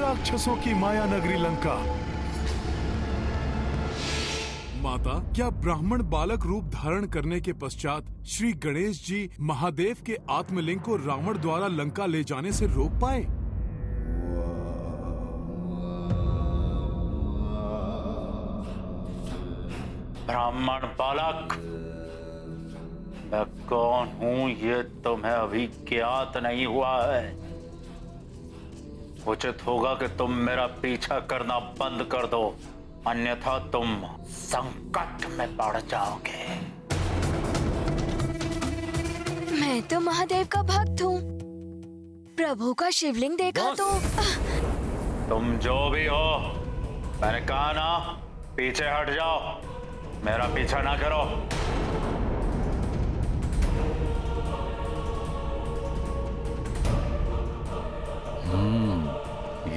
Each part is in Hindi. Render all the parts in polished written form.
राक्षसों की माया नगरी लंका। माता, क्या ब्राह्मण बालक रूप धारण करने के पश्चात श्री गणेश जी महादेव के आत्मलिंग को रावण द्वारा लंका ले जाने से रोक पाए? ब्राह्मण बालक, मैं कौन हूं ये तुम्हें अभी ज्ञात नहीं हुआ है। उचित होगा कि तुम मेरा पीछा करना बंद कर दो, अन्यथा तुम संकट में पड़ जाओगे। मैं तो महादेव का भक्त हूँ। प्रभु का शिवलिंग देखा तो तुम जो भी हो, मैंने कहा ना, पीछे हट जाओ, मेरा पीछा ना करो।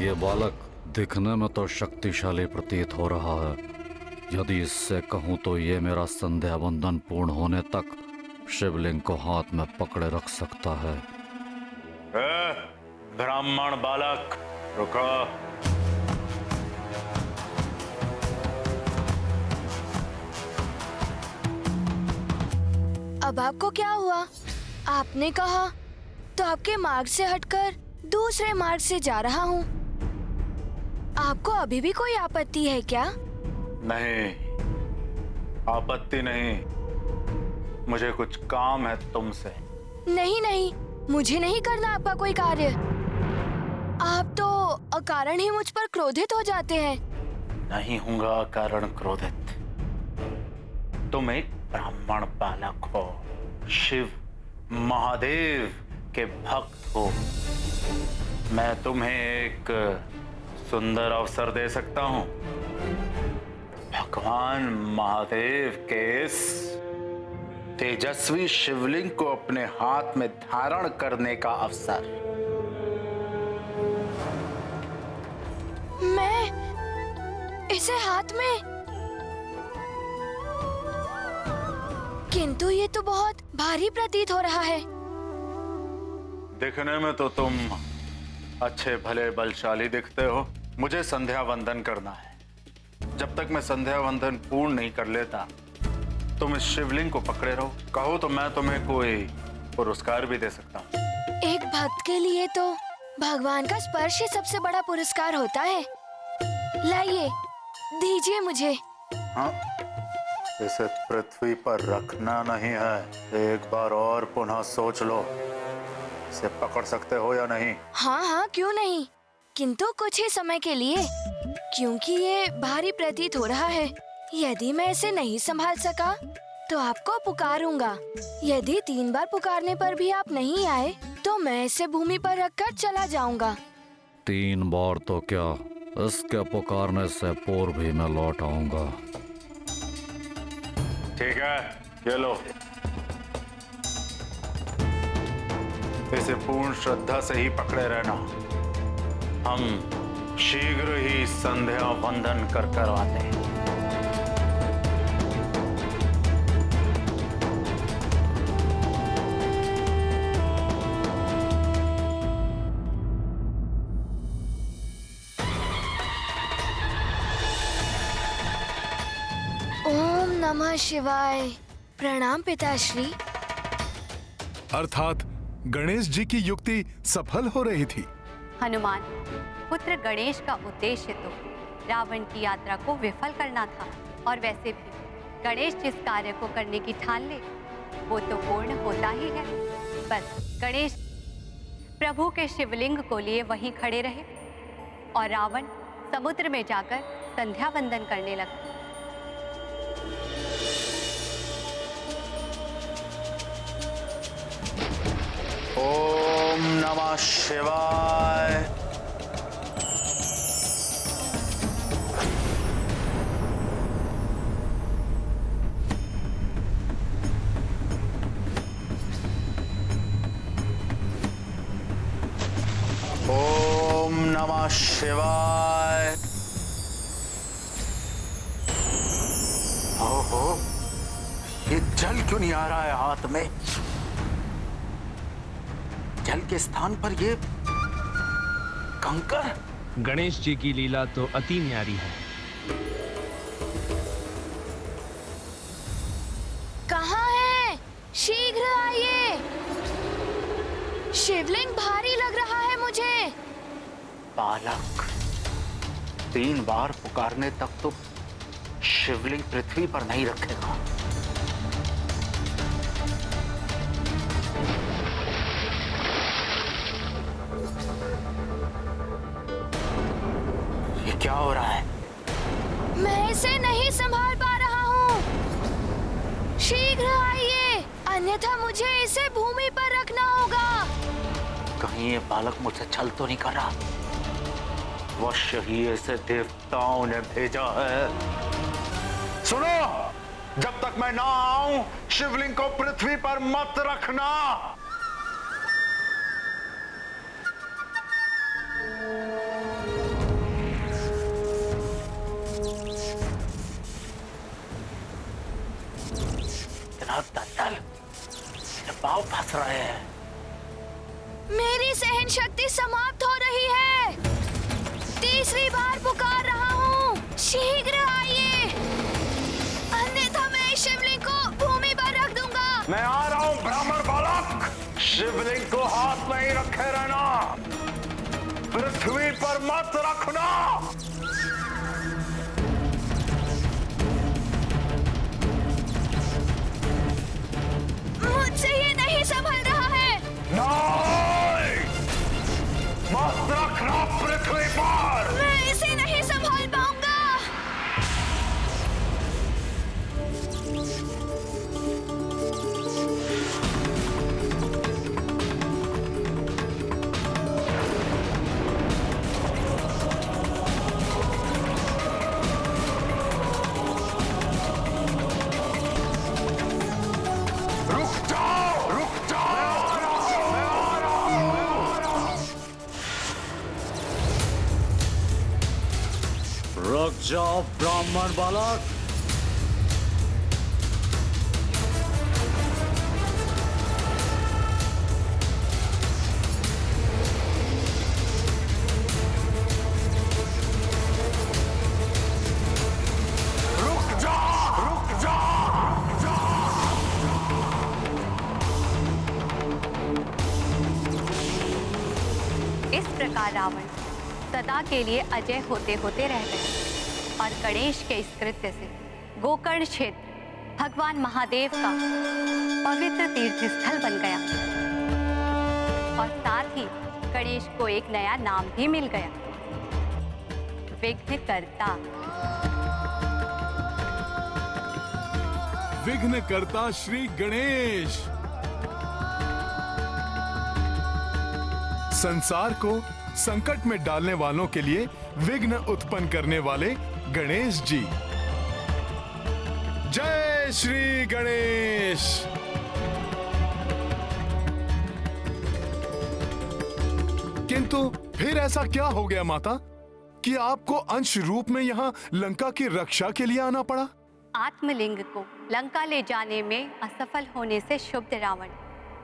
ये बालक दिखने में तो शक्तिशाली प्रतीत हो रहा है। यदि इससे कहूं तो ये मेरा संध्या बंधन पूर्ण होने तक शिवलिंग को हाथ में पकड़े रख सकता है। ब्राह्मण बालक, रुको। अब आपको क्या हुआ? आपने कहा तो आपके मार्ग से हटकर दूसरे मार्ग से जा रहा हूँ। आपको अभी भी कोई आपत्ति है क्या? नहीं, आपत्ति नहीं। मुझे कुछ काम है तुमसे। नहीं नहीं, मुझे नहीं करना आपका कोई कार्य। आप तो अकारण ही मुझ पर क्रोधित हो जाते हैं। नहीं हूँगा अकारण क्रोधित। तुम एक ब्राह्मण बालक हो, शिव महादेव के भक्त हो। मैं तुम्हें एक सुंदर अवसर दे सकता हूँ। भगवान महादेव के इस तेजस्वी शिवलिंग को अपने हाथ में धारण करने का अवसर। मैं इसे हाथ में? किंतु ये तो बहुत भारी प्रतीत हो रहा है। दिखने में तो तुम अच्छे भले बलशाली दिखते हो। मुझे संध्या वंदन करना है। जब तक मैं संध्या वंदन पूर्ण नहीं कर लेता, तुम इस शिवलिंग को पकड़े रहो। कहो तो मैं तुम्हें कोई पुरस्कार भी दे सकता हूँ। एक भक्त के लिए तो भगवान का स्पर्श ही सबसे बड़ा पुरस्कार होता है। लाइए, दीजिए मुझे। हाँ, इसे पृथ्वी पर रखना नहीं है। एक बार और पुनः सोच लो, इसे पकड़ सकते हो या नहीं? हाँ हाँ, क्यों नहीं, किंतु कुछ ही समय के लिए, क्योंकि ये भारी प्रतीत हो रहा है। यदि मैं इसे नहीं संभाल सका तो आपको पुकारूंगा। यदि 3 बार पुकारने पर भी आप नहीं आए तो मैं इसे भूमि पर रखकर चला जाऊंगा। 3 बार तो क्या, इसके पुकारने से पूर्व भी मैं लौट आऊंगा। ठीक है, ये लो। इसे पूर्ण श्रद्धा से ही पकड़े रहना। हम शीघ्र ही संध्या वंदन कर करवाते हैं। ओम नमः शिवाय। प्रणाम पिताश्री। अर्थात गणेश जी की युक्ति सफल हो रही थी। हनुमान पुत्र गणेश का उद्देश्य तो रावण की यात्रा को विफल करना था, और वैसे भी गणेश जिस कार्य को करने की ठान ले वो तो पूर्ण होता ही है। बस गणेश प्रभु के शिवलिंग को लिए वहीं खड़े रहे और रावण समुद्र में जाकर संध्या वंदन करने लगा। ओम नमः शिवाय। ओम नमः शिवाय। ओहो, ये जल क्यों नहीं आ रहा है हाथ में? जल के स्थान पर ये कंकर। गणेश जी की लीला तो अति न्यारी है। कहाँ है? शीघ्र आइए। शिवलिंग भारी लग रहा है मुझे। बालक, 3 बार पुकारने तक तो शिवलिंग पृथ्वी पर नहीं रखेगा। ये क्या हो रहा है? मैं इसे नहीं संभाल पा रहा हूँ। शीघ्र आइए, अन्यथा मुझे इसे भूमि पर रखना होगा। कहीं ये बालक मुझसे छल तो नहीं कर रहा? अवश्य ही ऐसे देवताओं ने भेजा है। सुनो, जब तक मैं ना आऊं, शिवलिंग को पृथ्वी पर मत रखना। दंडल, पांव फंस रहे हैं। मेरी सहन शक्ति समाप्त हो रही है। 3री बार पुकार रहा हूँ। शीघ्र आइए, अन्यथा मैं इस शिवलिंग को भूमि पर रख दूंगा। मैं आ रहा हूँ ब्राह्मण बालक। शिवलिंग को हाथ में ही रखे रहना, पृथ्वी पर मत रखना। मुझसे ये नहीं संभल रहा है। नहीं, मत रखना पृथ्वी पर। मैं इसे नहीं संभाल पाऊंगा। रुक जाओ ब्राह्मण बालक। रुक जा, रुक जा, रुक जा। इस प्रकार रावण सदा के लिए अजय होते होते रह गए और गणेश के इस कृत्य से गोकर्ण क्षेत्र भगवान महादेव का पवित्र तीर्थ स्थल बन गया और साथ ही गणेश को एक नया नाम भी मिल गया, विघ्नकर्ता। विघ्नकर्ता श्री गणेश। संसार को संकट में डालने वालों के लिए विघ्न उत्पन्न करने वाले गणेश जी। जय श्री गणेश। किंतु फिर ऐसा क्या हो गया माता कि आपको अंश रूप में यहाँ लंका की रक्षा के लिए आना पड़ा? आत्मलिंग को लंका ले जाने में असफल होने से क्षुब्ध रावण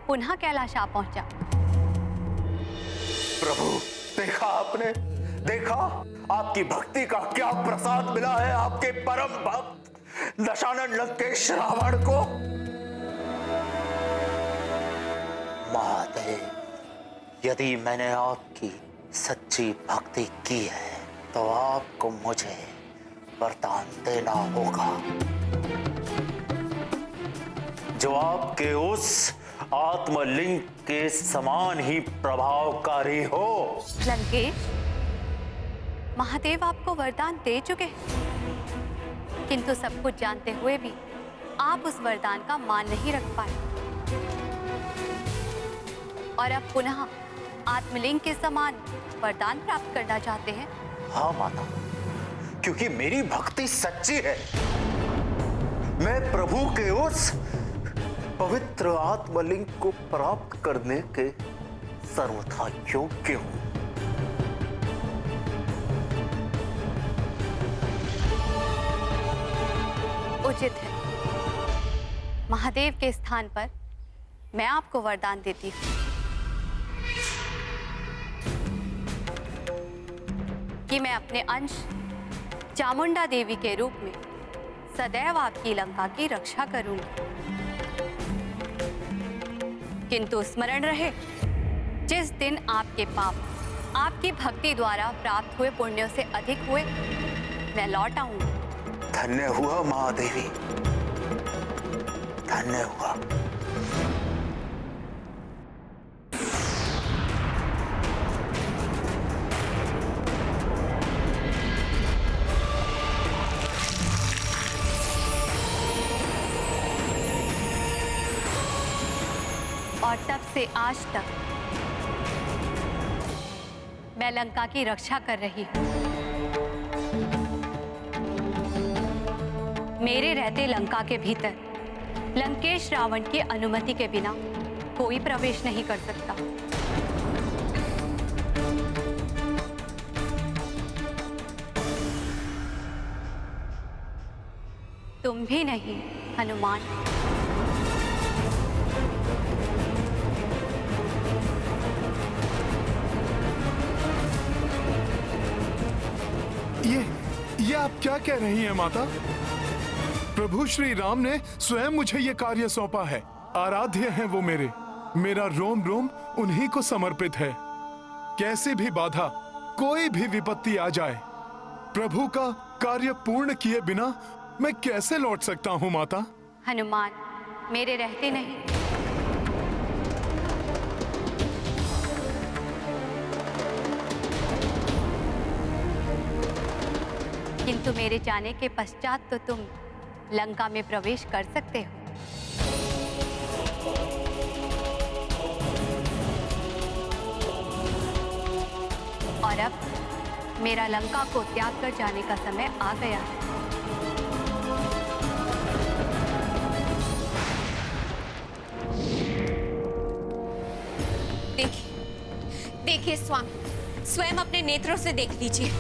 पुनः कैलाश आ पहुंचा। प्रभु, देखा आपने? देखा आपकी भक्ति का क्या प्रसाद मिला है आपके परम भक्त दशानन लंकेश रावण को। महादेव, यदि मैंने आपकी सच्ची भक्ति की है तो आपको मुझे वरदान देना होगा जो आपके उस आत्मलिंग के समान ही प्रभावकारी हो। लंकेश, महादेव आपको वरदान दे चुके हैं, किंतु सब कुछ जानते हुए भी आप उस वरदान का मान नहीं रख पाए और अब पुनः आत्मलिंग के समान वरदान प्राप्त करना चाहते हैं। हाँ माता, क्योंकि मेरी भक्ति सच्ची है। मैं प्रभु के उस पवित्र आत्मलिंग को प्राप्त करने के सर्वथा योग्य हूं। उचित है, महादेव के स्थान पर मैं आपको वरदान देती हूँ। कि मैं अपने अंश चामुंडा देवी के रूप में सदैव आपकी लंका की रक्षा करूंगी। किंतु स्मरण रहे, जिस दिन आपके पाप आपकी भक्ति द्वारा प्राप्त हुए पुण्यों से अधिक हुए, मैं लौट आऊंगी। धन्य हुआ महादेवी, धन्य हुआ। और तब से आज तक मैं लंका की रक्षा कर रही हूं। मेरे रहते लंका के भीतर लंकेश रावण की अनुमति के बिना कोई प्रवेश नहीं कर सकता। तुम भी नहीं हनुमान। ये आप क्या कह रही हैं माता? प्रभु श्री राम ने स्वयं मुझे ये कार्य सौंपा है। आराध्य हैं वो मेरे। मेरा रोम रोम उन्हीं को समर्पित है। कैसी भी बाधा, कोई भी विपत्ति आ जाए, प्रभु का कार्य पूर्ण किए बिना मैं कैसे लौट सकता हूँ माता? हनुमान, मेरे रहते नहीं। किंतु मेरे जाने के पश्चात तो तुम लंका में प्रवेश कर सकते हो। और अब मेरा लंका को त्याग कर जाने का समय आ गया है। देखिए स्वामी, स्वयं अपने नेत्रों से देख लीजिए।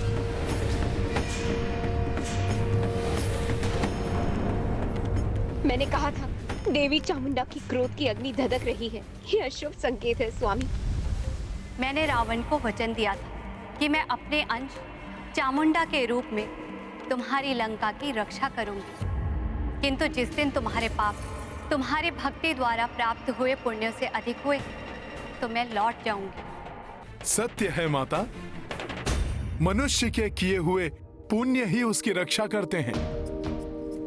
मैंने कहा था, देवी चामुंडा की क्रोध की अग्नि धधक रही है। यह अशुभ संकेत है स्वामी। मैंने रावण को वचन दिया था कि मैं अपने अंश चामुंडा के रूप में तुम्हारी लंका की रक्षा करूंगी। किंतु जिस दिन तुम्हारे पाप तुम्हारी भक्ति द्वारा प्राप्त हुए पुण्यों से अधिक हुए, तो मैं लौट जाऊंगी। सत्य है माता, मनुष्य के किए हुए पुण्य ही उसकी रक्षा करते हैं।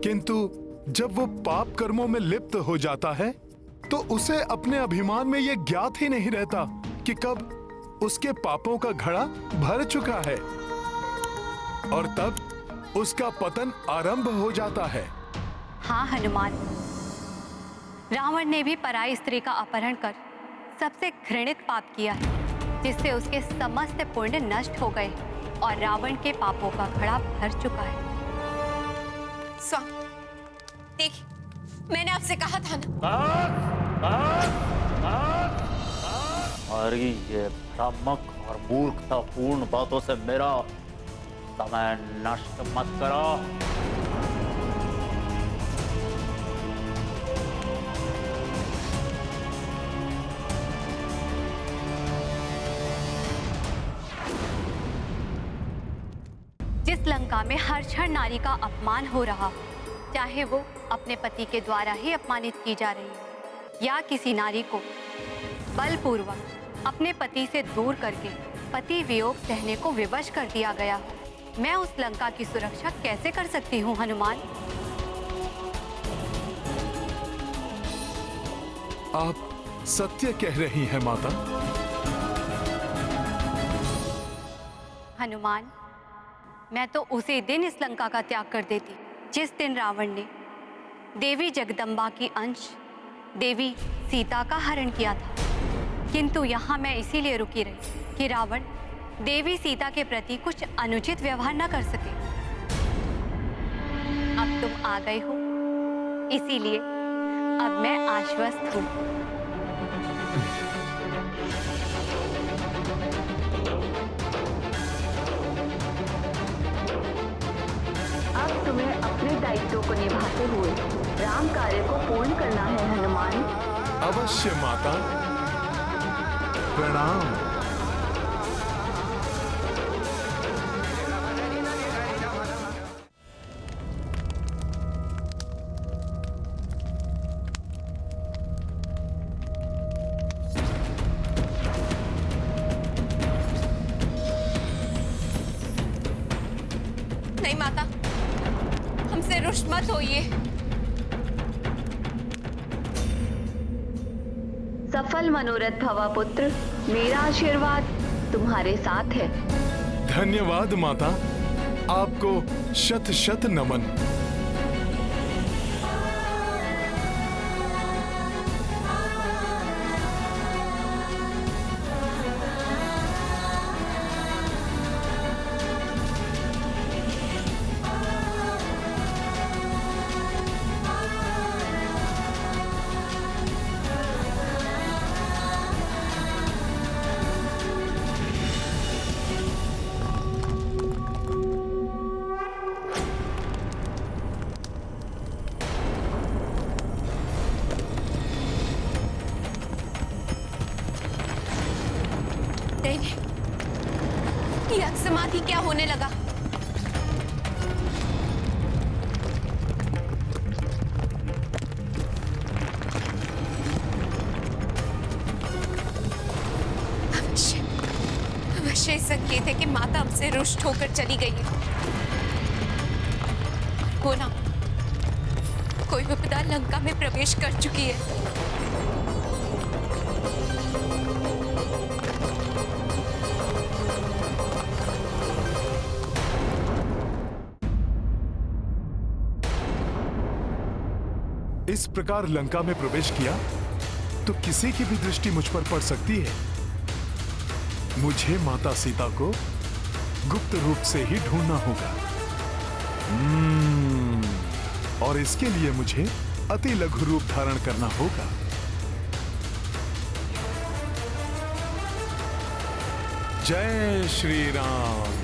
किंतु जब वो पाप कर्मों में लिप्त हो जाता है, तो उसे अपने अभिमान में ये ज्ञात ही नहीं रहता कि कब उसके पापों का घड़ा भर चुका है, और तब उसका पतन आरंभ हो जाता है। हाँ हनुमान, रावण ने भी पराई स्त्री का अपहरण कर सबसे घृणित पाप किया है, जिससे उसके समस्त पुण्य नष्ट हो गए और रावण के पापों का घड़ा भर चुका है। स्वामी, देखिए, मैंने आपसे कहा था ना। हमारी ये भ्रामक और मूर्खतापूर्ण बातों से मेरा समय नष्ट मत करो। जिस लंका में हर क्षण नारी का अपमान हो रहा हो, चाहे वो अपने पति के द्वारा ही अपमानित की जा रही हो या किसी नारी को बलपूर्वक अपने पति से दूर करके पति वियोग सहने को विवश कर दिया गया हो, मैं उस लंका की सुरक्षा कैसे कर सकती हूँ हनुमान? आप सत्य कह रही हैं माता। हनुमान, मैं तो उसी दिन इस लंका का त्याग कर देती जिस दिन रावण ने देवी जगदम्बा की अंश देवी सीता का हरण किया था। किंतु यहाँ मैं इसीलिए रुकी रही कि रावण देवी सीता के प्रति कुछ अनुचित व्यवहार न कर सके। अब तुम आ गए हो, इसीलिए अब मैं आश्वस्त हूँ। अब तुम्हें अपने दायित्व को निभाते हुए राम कार्य को पूर्ण करना है हनुमान। अवश्य माता, प्रणाम। ये? सफल मनोरथ भवा पुत्र, मेरा आशीर्वाद तुम्हारे साथ है। धन्यवाद माता, आपको शत शत नमन। ये समाधि क्या होने लगा? अवश्य संकेत है कि माता हमसे रुष्ट होकर चली गई है। हो ना, कोई विपदा लंका में प्रवेश कर चुकी है। इस प्रकार लंका में प्रवेश किया तो किसी की भी दृष्टि मुझ पर पड़ सकती है। मुझे माता सीता को गुप्त रूप से ही ढूंढना होगा। और इसके लिए मुझे अति लघु रूप धारण करना होगा। जय श्री राम।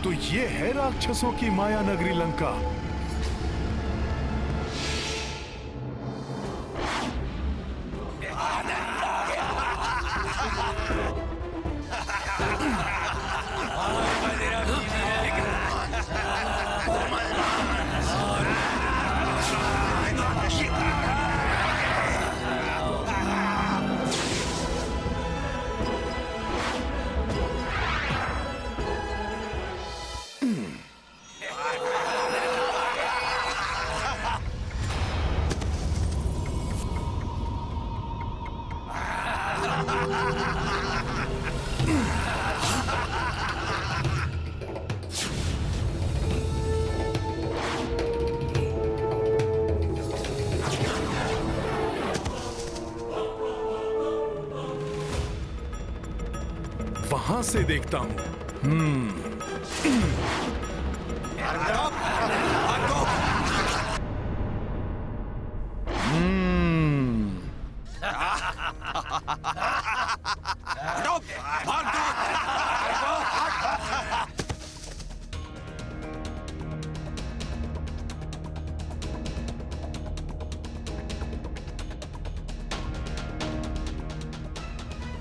तो ये है राक्षसों की माया नगरी लंका। वहां से देखता हूं।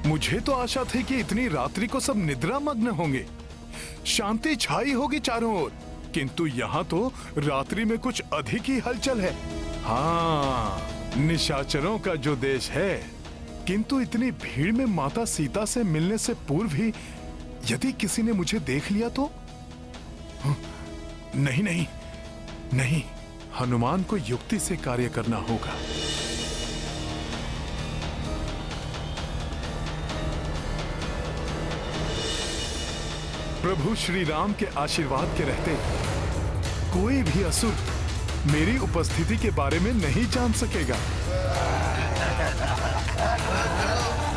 मुझे तो आशा थी कि इतनी रात्रि को सब निद्रा मग्न होंगे, शांति छाई होगी चारों ओर, किंतु यहाँ तो रात्रि में कुछ अधिक ही हलचल है। हाँ, निशाचरों का जो देश है, किंतु इतनी भीड़ में माता सीता से मिलने से पूर्व ही यदि किसी ने मुझे देख लिया तो? नहीं नहीं नहीं, हनुमान को युक्ति से कार्य करना होगा। प्रभु श्री राम के आशीर्वाद के रहते कोई भी असुर मेरी उपस्थिति के बारे में नहीं जान सकेगा।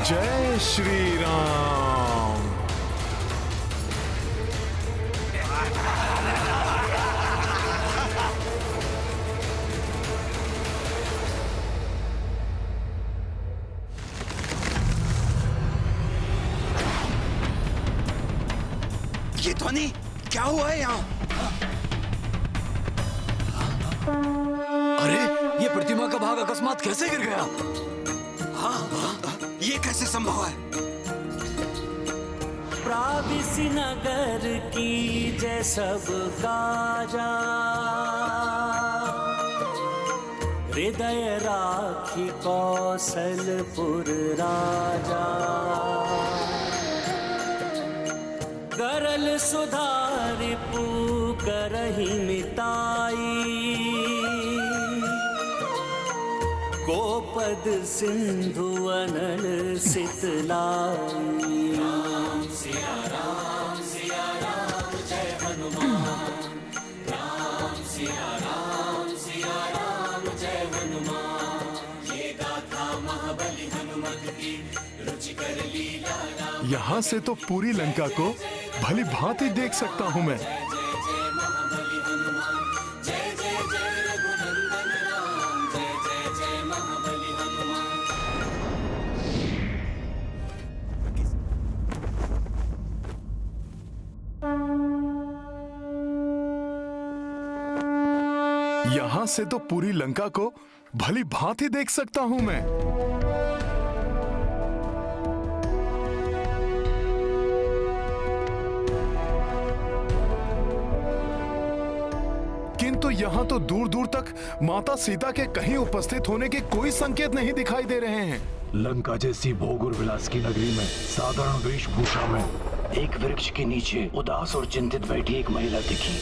जय श्री राम। ध्वनि क्या हुआ है यहाँ? अरे ये प्रतिमा का भाग अकस्मात कैसे गिर गया? ये कैसे संभव है? प्राविसी नगर की जय सब काजा, हृदय राखी कौशलपुर राजा। गरल सुधारि पुकरहि मिताई, गोपद सिंधु अनल सितलाई। राम सिया राम जय हनुमान, राम सिया राम जय हनुमान। ये गाथा महाबली हनुमत की रुचिकर लीला। यहाँ से तो पूरी लंका को भली भांति देख सकता हूँ मैं। यहाँ से तो पूरी लंका को भली भांति देख सकता हूँ मैं। किंतु यहाँ तो दूर दूर तक माता सीता के कहीं उपस्थित होने के कोई संकेत नहीं दिखाई दे रहे हैं। लंका जैसी भोग और विलास की नगरी में साधारण वेशभूषा में एक वृक्ष के नीचे उदास और चिंतित बैठी एक महिला दिखी।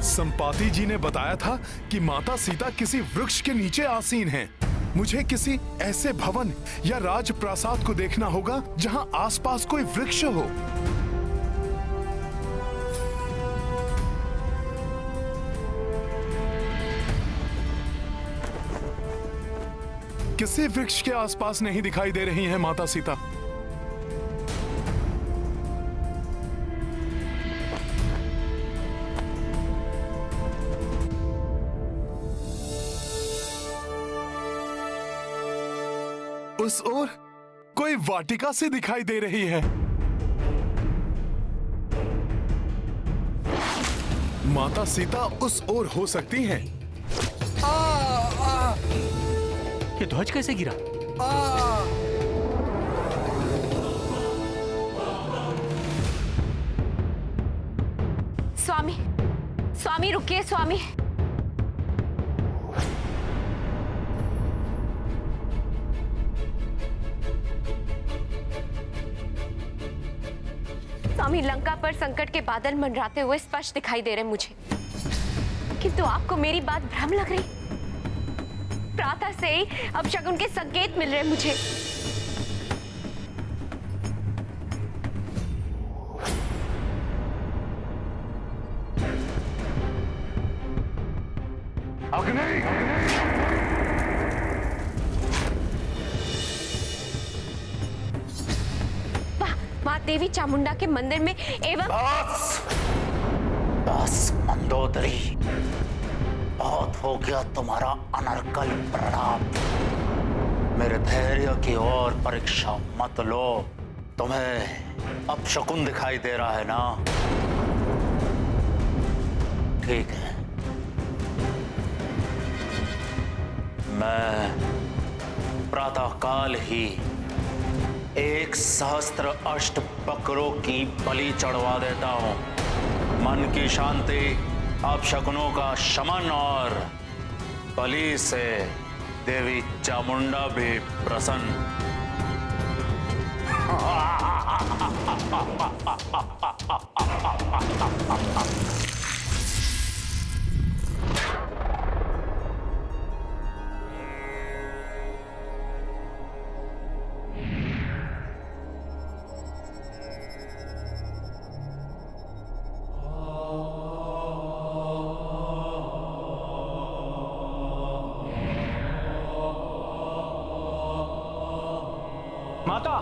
संपाति जी ने बताया था कि माता सीता किसी वृक्ष के नीचे आसीन हैं। मुझे किसी ऐसे भवन या राजप्रासाद को देखना होगा जहां आसपास कोई वृक्ष हो। किसी वृक्ष के आसपास नहीं दिखाई दे रही हैं माता सीता। उस ओर कोई वाटिका सी दिखाई दे रही है। माता सीता उस ओर हो सकती हैं। ये ध्वज कैसे गिरा? स्वामी, स्वामी रुकिए स्वामी। स्वामी, लंका पर संकट के बादल मंडराते हुए स्पष्ट दिखाई दे रहे मुझे, किंतु आपको मेरी बात भ्रम लग रही। प्रातः से ही अपशकुन के संकेत मिल रहे मुझे। मां देवी चामुंडा के मंदिर में एवं बस मंदोदरी, बहुत हो गया तुम्हारा अनर्गल प्रणाम। मेरे धैर्य की ओर परीक्षा मत लो। तुम्हें अपशकुन दिखाई दे रहा है ना? ठीक है, मैं प्रातःकाल ही 1,000 अष्ट बकरों की बलि चढ़वा देता हूं। मन की शांति, अपशकुनों का शमन और बलि से देवी चामुंडा भी प्रसन्न। माता,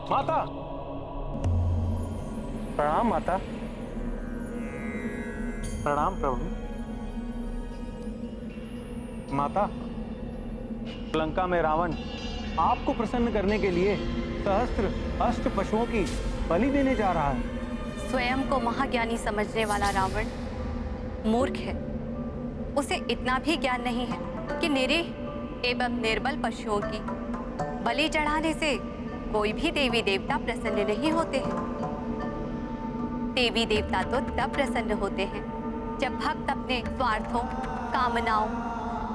माता, प्रणाम माता। प्रणाम प्रभु। माता, लंका में रावण आपको प्रसन्न करने के लिए सहस्त्र अष्ट पशुओं की बलि देने जा रहा है। स्वयं को महाज्ञानी समझने वाला रावण मूर्ख है। उसे इतना भी ज्ञान नहीं है कि निरीह एवं निर्बल पशुओं की बलि चढ़ाने से कोई भी देवी देवता प्रसन्न नहीं होते हैं। देवी देवता तो तब प्रसन्न होते हैं जब भक्त अपने स्वार्थों, कामनाओं,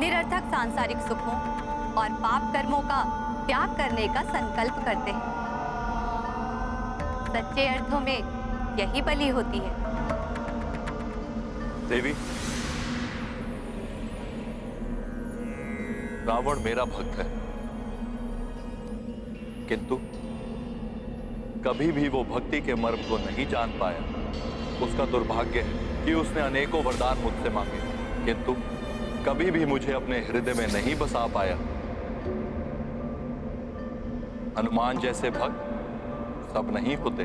निरर्थक सांसारिक सुखों और पाप कर्मों का त्याग करने का संकल्प करते हैं। सच्चे अर्थों में यही बलि होती है। देवी, रावण मेरा भक्त है, किंतु कभी भी वो भक्ति के मर्म को नहीं जान पाया। उसका दुर्भाग्य है कि उसने अनेकों वरदान मुझसे मांगे, किंतु कभी भी मुझे अपने हृदय में नहीं बसा पाया। हनुमान जैसे भक्त सब नहीं होते।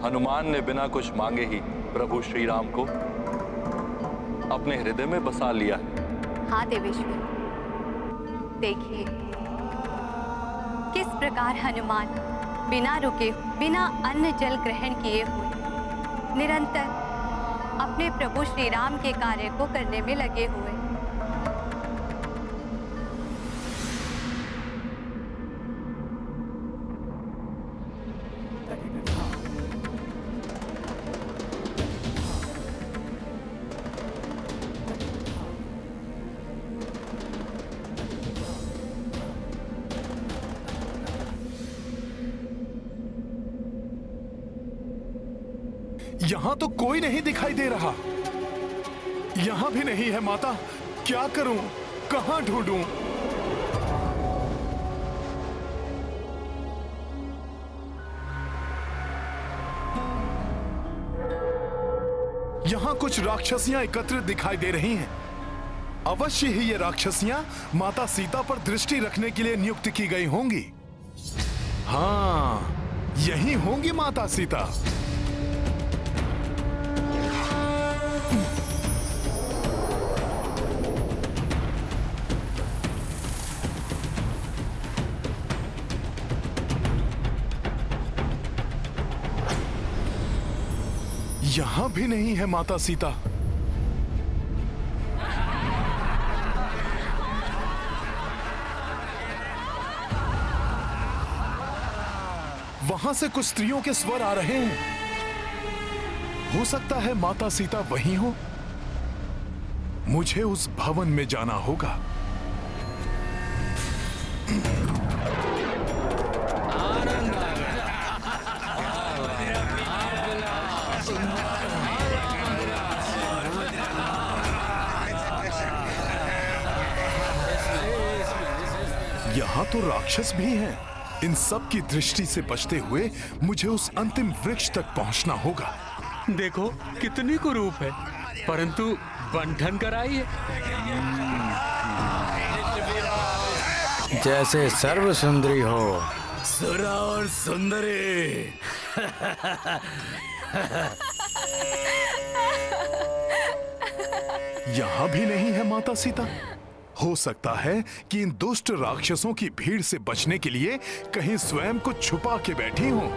हनुमान ने बिना कुछ मांगे ही प्रभु श्री राम को अपने हृदय में बसा लिया है। हाँ देवेश्वर, देखिए किस प्रकार हनुमान बिना रुके, बिना अन्न जल ग्रहण किए हुए निरंतर अपने प्रभु श्री राम के कार्य को करने में लगे हुए। यहां तो कोई नहीं दिखाई दे रहा। यहां भी नहीं है माता। क्या करूं? कहां ढूंढूं? यहां कुछ राक्षसियां एकत्रित दिखाई दे रही हैं। अवश्य ही ये राक्षसियां माता सीता पर दृष्टि रखने के लिए नियुक्त की गई होंगी। हाँ, यही होंगी माता सीता। यहां भी नहीं है माता सीता। वहां से कुछ स्त्रियों के स्वर आ रहे हैं। हो सकता है माता सीता वहीं हो। मुझे उस भवन में जाना होगा। यहां तो राक्षस भी हैं। इन सब की दृष्टि से बचते हुए मुझे उस अंतिम वृक्ष तक पहुंचना होगा। देखो कितनी कुरूप है, परंतु बंधन कराई है। जैसे सर्व सुंदरी हो। सुरा और सुंदरी। यहां भी नहीं है माता सीता। हो सकता है कि इन दुष्ट राक्षसों की भीड़ से बचने के लिए कहीं स्वयं को छुपा के बैठी हूं।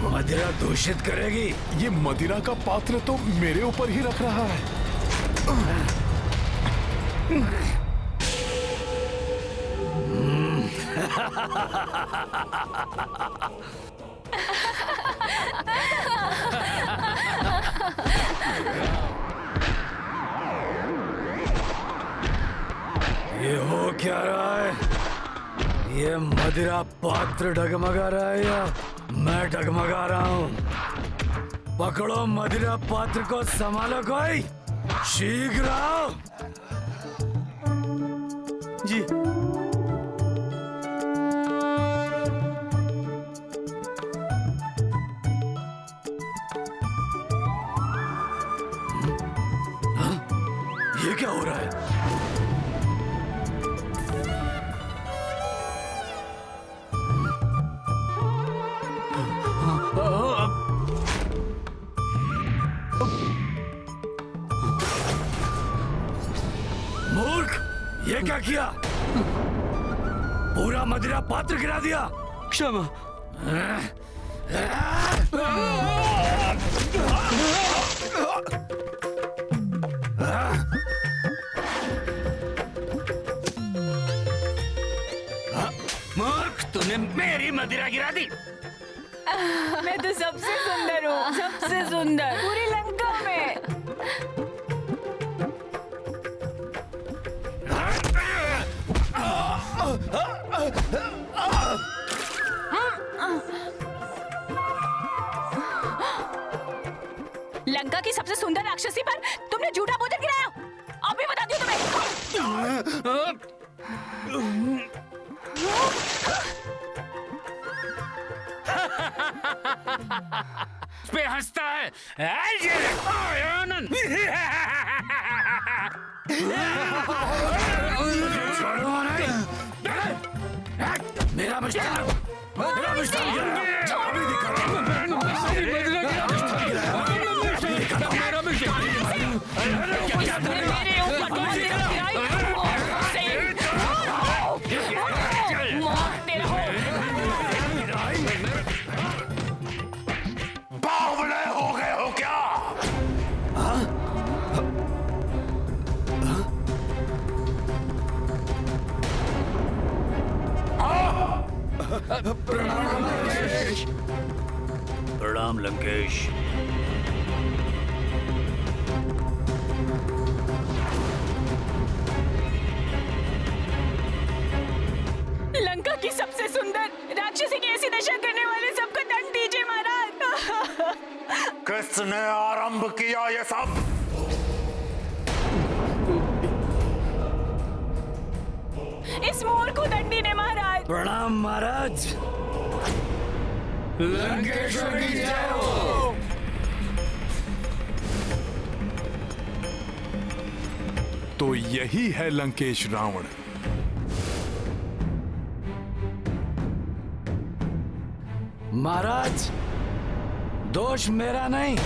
मदिरा दूषित करेगी। ये मदिरा का पात्र तो मेरे ऊपर ही रख रहा है। क्या रहा है? ये मदिरा पात्र डगमगा रहा है या मैं डगमगा रहा हूँ? पकड़ो मदिरा पात्र को, संभालो कोई, शीघ्र आओ। जी। ये क्या हो रहा है? मूर्ख, ये क्या किया? पूरा मदिरा पात्र गिरा दिया। क्षमा। मूर्ख, तूने मेरी मदिरा गिरा दी। मैं तो सबसे सुंदर हूँ, सबसे सुंदर पूरी लंका में। लंका की सबसे सुंदर राक्षसी पर तुमने झूठा भोजन गिराया। अभी बताती हूँ तुम्हें। पे हंसता है। आनंद। मेरा मिष्ठान, मेरा मिष्ठान अभी बावले हो गए हो क्या? प्रणाम लंकेश। लंका की सबसे सुंदर राक्षसी की ऐसी दशा करने वाले सबको दंड दीजिए महाराज। किसने आरंभ किया ये सब? इस मोर को दंडी ने महाराज। प्रणाम महाराज। लंकेश्वर की जय हो। तो यही है लंकेश रावण। महाराज, दोष मेरा नहीं।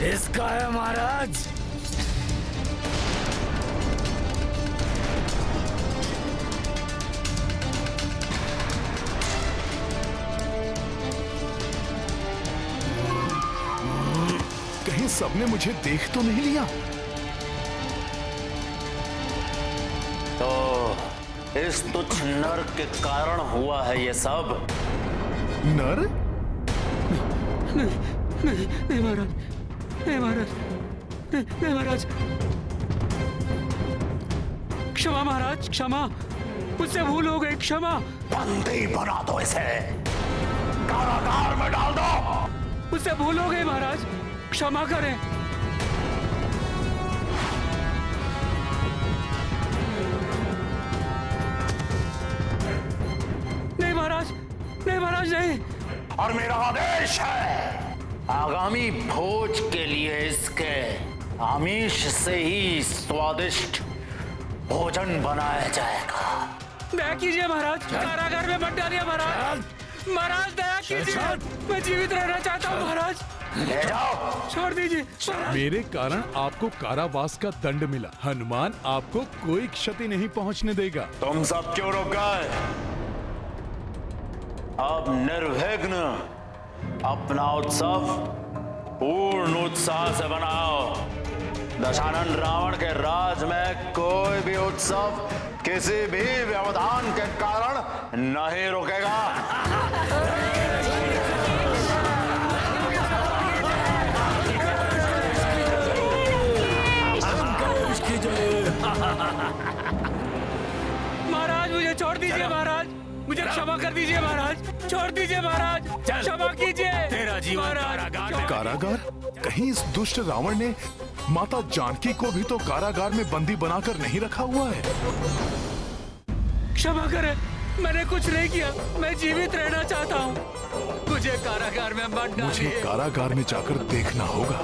इसका है महाराज। कहीं सबने मुझे देख तो नहीं लिया? तो इस तुच्छ नर के कारण हुआ है ये सब। नर? नहीं महाराज, नहीं महाराज, नहीं महाराज। क्षमा महाराज, क्षमा, मुझसे भूल हो गई, क्षमा। बंदी बना दो इसे, कारागार में डाल दो। मुझसे भूल हो गई महाराज, क्षमा करें। नहीं महाराज, नहीं महाराज, नहीं। और मेरा आदेश है, आगामी भोज के लिए इसके आमिष से ही स्वादिष्ट भोजन बनाया जाएगा। दया कीजिए महाराज, कारागार में मत डालिए महाराज। महाराज दया कीजिए, मैं जीवित रहना चाहता हूँ महाराज। ले जाओ, छोड़ दीजिए। मेरे कारण आपको कारावास का दंड मिला। हनुमान आपको कोई क्षति नहीं पहुंचने देगा। तुम सब क्यों रुक गए? अब निर्विघ्न अपना उत्सव पूर्ण उत्साह से बनाओ। दशानन रावण के राज में कोई भी उत्सव किसी भी व्यवधान के कारण नहीं रुकेगा। महाराज मुझे छोड़ दीजिए महाराज, मुझे क्षमा कर दीजिए महाराज, छोड़ दीजिए महाराज, क्षमा कीजिए। तेरा जीवन कारागार में। कारागार? कहीं इस दुष्ट रावण ने माता जानकी को भी तो कारागार में बंदी बनाकर नहीं रखा हुआ है। क्षमा करें, मैंने कुछ नहीं किया, मैं जीवित रहना चाहता हूँ, मुझे कारागार में मत डालिए। मुझे कारागार में जाकर देखना होगा।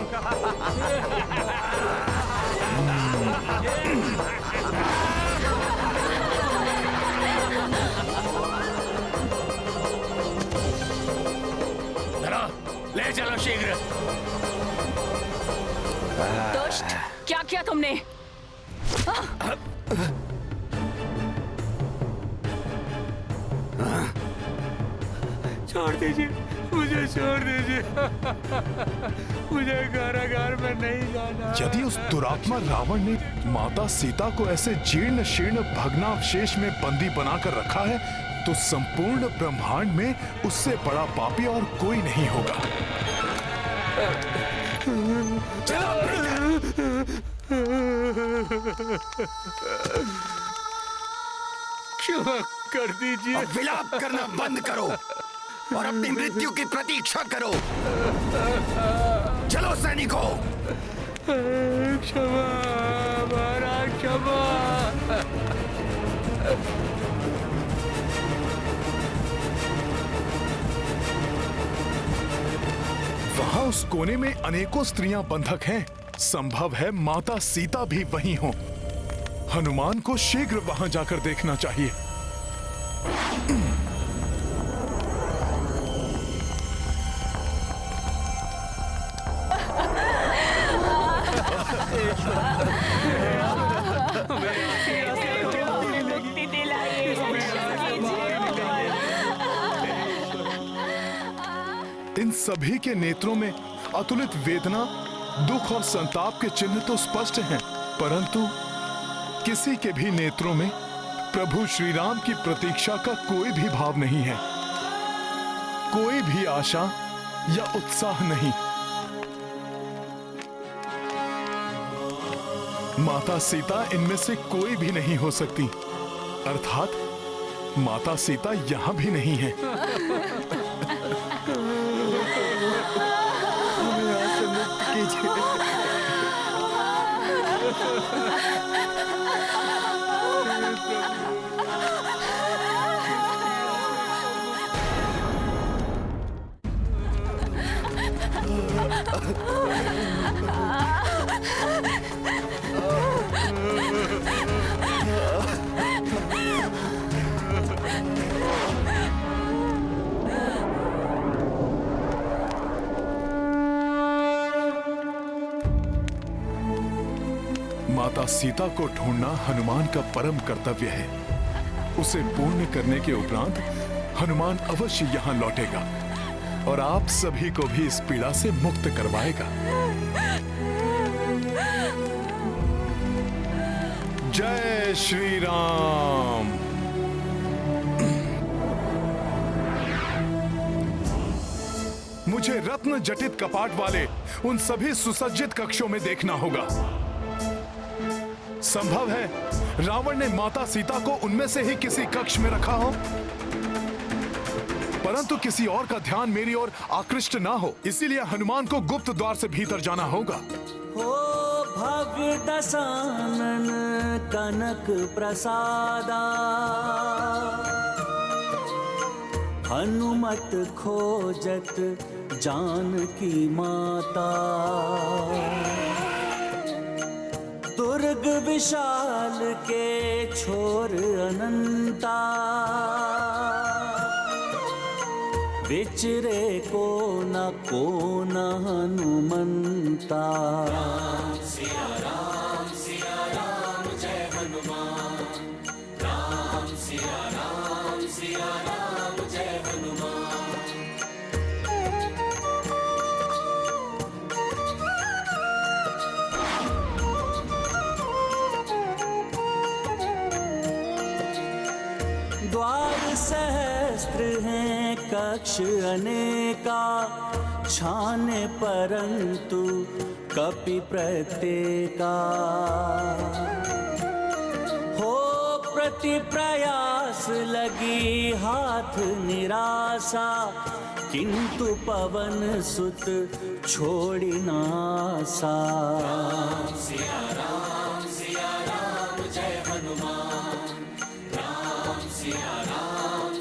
ले चलो शीघ्र। दुष्ट, क्या किया तुमने? छोड़ दीजिए, मुझे छोड़ दीजिए। मुझे कारागार में नहीं जाना। यदि उस दुरात्मा रावण ने माता सीता को ऐसे जीर्ण शीर्ण भग्नावशेष में बंदी बनाकर रखा है, तो संपूर्ण ब्रह्मांड में उससे बड़ा पापी और कोई नहीं होगा। क्षमा कर दीजिए। अब विलाप करना बंद करो और अपनी मृत्यु की प्रतीक्षा करो। चलो सैनिकों। क्षमा महाराज, क्षमा। वहां उस कोने में अनेकों स्त्रियां बंधक हैं। संभव है माता सीता भी वहीं हो। हनुमान को शीघ्र वहां जाकर देखना चाहिए। इन सभी के नेत्रों में अतुलित वेदना, दुख और संताप के चिन्ह तो स्पष्ट हैं, परंतु किसी के भी नेत्रों में प्रभु श्री राम की प्रतीक्षा का कोई भी भाव नहीं है, कोई भी आशा या उत्साह नहीं। माता सीता इनमें से कोई भी नहीं हो सकती, अर्थात माता सीता यहां भी नहीं है। हमें यहाँ से मुक्त कीजिए। माता सीता को ढूंढना हनुमान का परम कर्तव्य है। उसे पूर्ण करने के उपरांत हनुमान अवश्य यहाँ लौटेगा और आप सभी को भी इस पीड़ा से मुक्त करवाएगा। जय श्री राम। मुझे रत्न जटित कपाट वाले उन सभी सुसज्जित कक्षों में देखना होगा। संभव है रावण ने माता सीता को उनमें से ही किसी कक्ष में रखा हो, परंतु किसी और का ध्यान मेरी ओर आकृष्ट ना हो, इसीलिए हनुमान को गुप्त द्वार से भीतर जाना होगा। हो भव्य दशानन कनक प्रसादा, हनुमत खोजत जानकी माता। दुर्ग विशाल के छोर अनंता, विचरे को न हनुमंता। राम सिया राम जय हनुमान। राम सिया राम जय हनुमान। द्वार सहस्त्र हैं कक्ष अनेका, छाने परंतु कपि प्रत्येका। हो प्रति प्रयास लगी हाथ निराशा, किंतु पवन सुत छोड़ी नासा। राम सिया राम जय हनुमान, राम सिया राम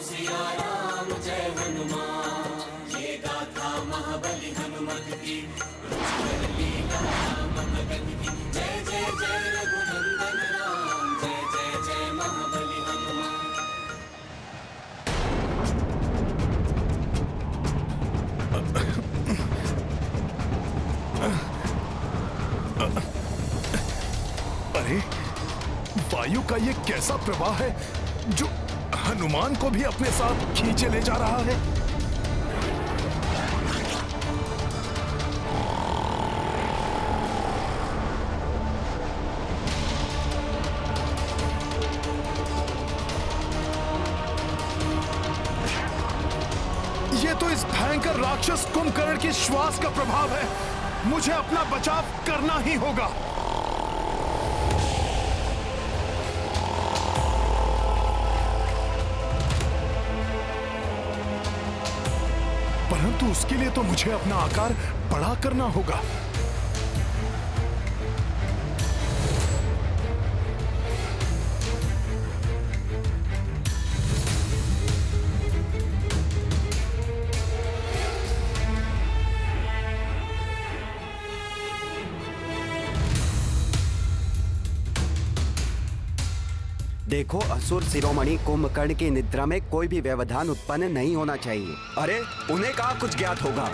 जय हनुमान। ये गाथा महाबली हनुमत की, रुचिकर लीला राम भगत की। जय जय जय रघुनंदन राम, जय जय जय महाबली हनुमान। अरे वायु का ये कैसा प्रवाह है जो हनुमान को भी अपने साथ खींचे ले जा रहा है। ये तो इस भयंकर राक्षस कुंभकर्ण की श्वास का प्रभाव है। मुझे अपना बचाव करना ही होगा। परंतु उसके लिए तो मुझे अपना आकार बड़ा करना होगा। देखो असुर शिरोमणि कुंभकर्ण की निद्रा में कोई भी व्यवधान उत्पन्न नहीं होना चाहिए। अरे उन्हें कहाँ कुछ ज्ञात होगा।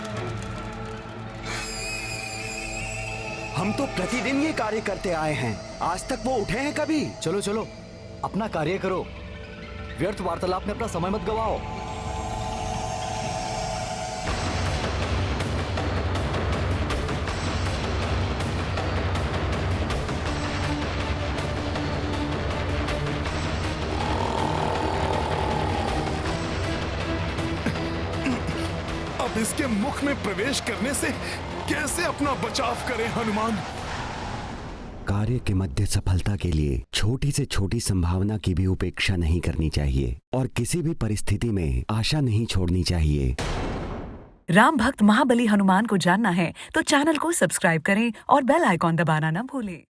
हम तो प्रतिदिन ये कार्य करते आए हैं, आज तक वो उठे हैं कभी? चलो चलो अपना कार्य करो, व्यर्थ वार्तालाप में अपना समय मत गवाओ। इसके मुख में प्रवेश करने से कैसे अपना बचाव करें हनुमान? कार्य के मध्य सफलता के लिए छोटी से छोटी संभावना की भी उपेक्षा नहीं करनी चाहिए और किसी भी परिस्थिति में आशा नहीं छोड़नी चाहिए। राम भक्त महाबली हनुमान को जानना है तो चैनल को सब्सक्राइब करें और बेल आइकॉन दबाना न भूलें।